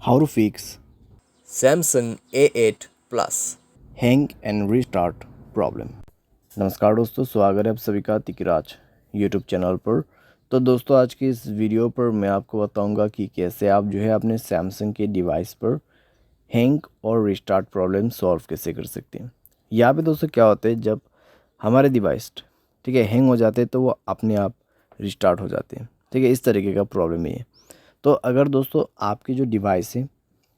How to fix Samsung A8 Plus। Hang and restart problem. नमस्कार दोस्तों, स्वागत है आप सभी का तिकराज यूट्यूब चैनल पर। तो दोस्तों, आज की इस वीडियो पर मैं आपको बताऊंगा कि कैसे आप जो है अपने सैमसंग के डिवाइस पर हैंग और रीस्टार्ट प्रॉब्लम सॉल्व कैसे कर सकते हैं। यहाँ पे दोस्तों क्या होता है, जब हमारे डिवाइस ठीक है हैंग हो जाते हैं तो वो अपने आप रिस्टार्ट हो जाते हैं। ठीक है, इस तरीके का प्रॉब्लम है। तो अगर दोस्तों आपकी जो डिवाइस है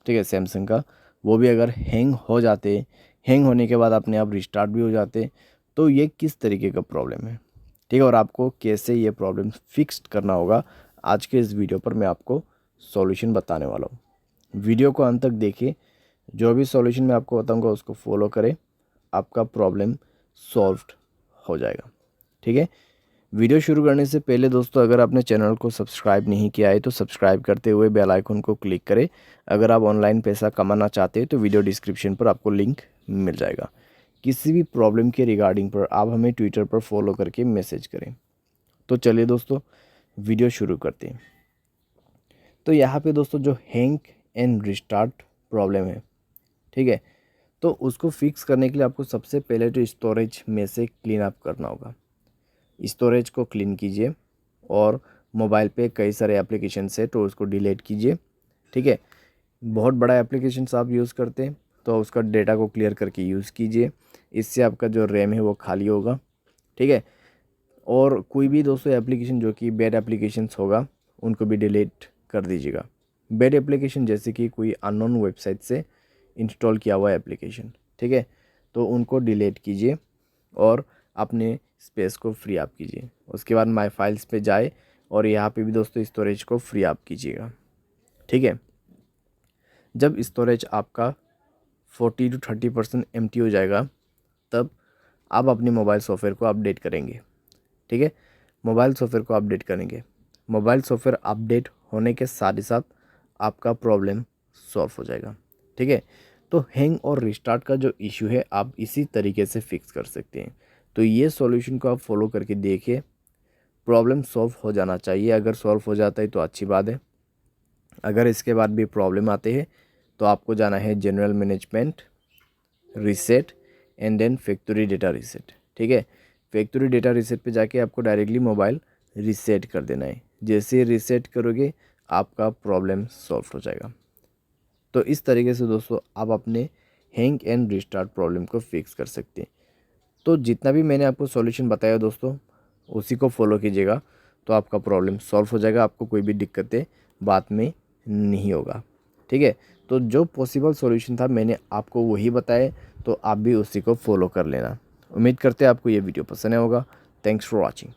ठीक है सैमसंग का, वो भी अगर हैंग हो जाते, हैंग होने के बाद अपने आप रिस्टार्ट भी हो जाते, तो ये किस तरीके का प्रॉब्लम है, ठीक है, और आपको कैसे ये प्रॉब्लम फिक्स करना होगा, आज के इस वीडियो पर मैं आपको सॉल्यूशन बताने वाला हूँ। वीडियो को अंत तक देखिए, जो भी सॉल्यूशन मैं आपको बताऊँगा उसको फॉलो करें, आपका प्रॉब्लम सॉल्व हो जाएगा। ठीक है, वीडियो शुरू करने से पहले दोस्तों, अगर आपने चैनल को सब्सक्राइब नहीं किया है तो सब्सक्राइब करते हुए बेल आइकन को क्लिक करें। अगर आप ऑनलाइन पैसा कमाना चाहते हैं तो वीडियो डिस्क्रिप्शन पर आपको लिंक मिल जाएगा। किसी भी प्रॉब्लम के रिगार्डिंग पर आप हमें ट्विटर पर फॉलो करके मैसेज करें। तो चलिए दोस्तों, वीडियो शुरू करते हैं। तो यहाँ पे दोस्तों जो हैंग एंड रिस्टार्ट प्रॉब्लम है, ठीक है, तो उसको फिक्स करने के लिए आपको सबसे पहले तो स्टोरेज में से क्लीन अप करना होगा। स्टोरेज को क्लीन कीजिए और मोबाइल पे कई सारे एप्लीकेशंस है तो उसको डिलीट कीजिए। ठीक है, बहुत बड़ा एप्लीकेशंस आप यूज़ करते हैं तो उसका डेटा को क्लियर करके यूज़ कीजिए। इससे आपका जो रैम है वो खाली होगा। ठीक है, और कोई भी दोस्तों एप्लीकेशन जो कि बैड एप्लीकेशंस होगा उनको भी डिलीट कर दीजिएगा। बैड एप्लीकेशन जैसे कि कोई अननोन वेबसाइट से इंस्टॉल किया हुआ एप्लीकेशन, ठीक है, तो उनको डिलीट कीजिए और अपने स्पेस को फ्री अप कीजिए। उसके बाद माय फाइल्स पे जाए और यहाँ पे भी दोस्तों स्टोरेज को फ्री अप कीजिएगा। ठीक है, जब स्टोरेज आपका 40 to 30% एम्प्टी हो जाएगा, तब आप अपने मोबाइल सॉफ्टवेयर को अपडेट करेंगे। ठीक है, मोबाइल सॉफ्टवेयर को अपडेट करेंगे। मोबाइल सॉफ्टवेयर अपडेट होने के साथ ही साथ आपका प्रॉब्लम सॉल्व हो जाएगा। ठीक है, तो हैंग और रिस्टार्ट का जो इशू है आप इसी तरीके से फिक्स कर सकते हैं। तो ये सॉल्यूशन को आप फॉलो करके देखिए, प्रॉब्लम सॉल्व हो जाना चाहिए। अगर सॉल्व हो जाता है तो अच्छी बात है। अगर इसके बाद भी प्रॉब्लम आते हैं तो आपको जाना है general management, reset and then factory data reset. ठीक है, फैक्ट्री डेटा रीसेट पे जाके आपको डायरेक्टली मोबाइल रीसेट कर देना है। जैसे रीसेट करोगे आपका प्रॉब्लम सॉल्व हो जाएगा। तो इस तरीके से दोस्तों आप अपने हैंग एंड रिस्टार्ट प्रॉब्लम को फिक्स कर सकते हैं। तो जितना भी मैंने आपको सॉल्यूशन बताया दोस्तों, उसी को फॉलो कीजिएगा तो आपका प्रॉब्लम सॉल्व हो जाएगा। आपको कोई भी दिक्कतें बाद में नहीं होगा। ठीक है, तो जो पॉसिबल सॉल्यूशन था मैंने आपको वही बताया, तो आप भी उसी को फॉलो कर लेना। उम्मीद करते हैं आपको ये वीडियो पसंद आया होगा। Thanks for watching.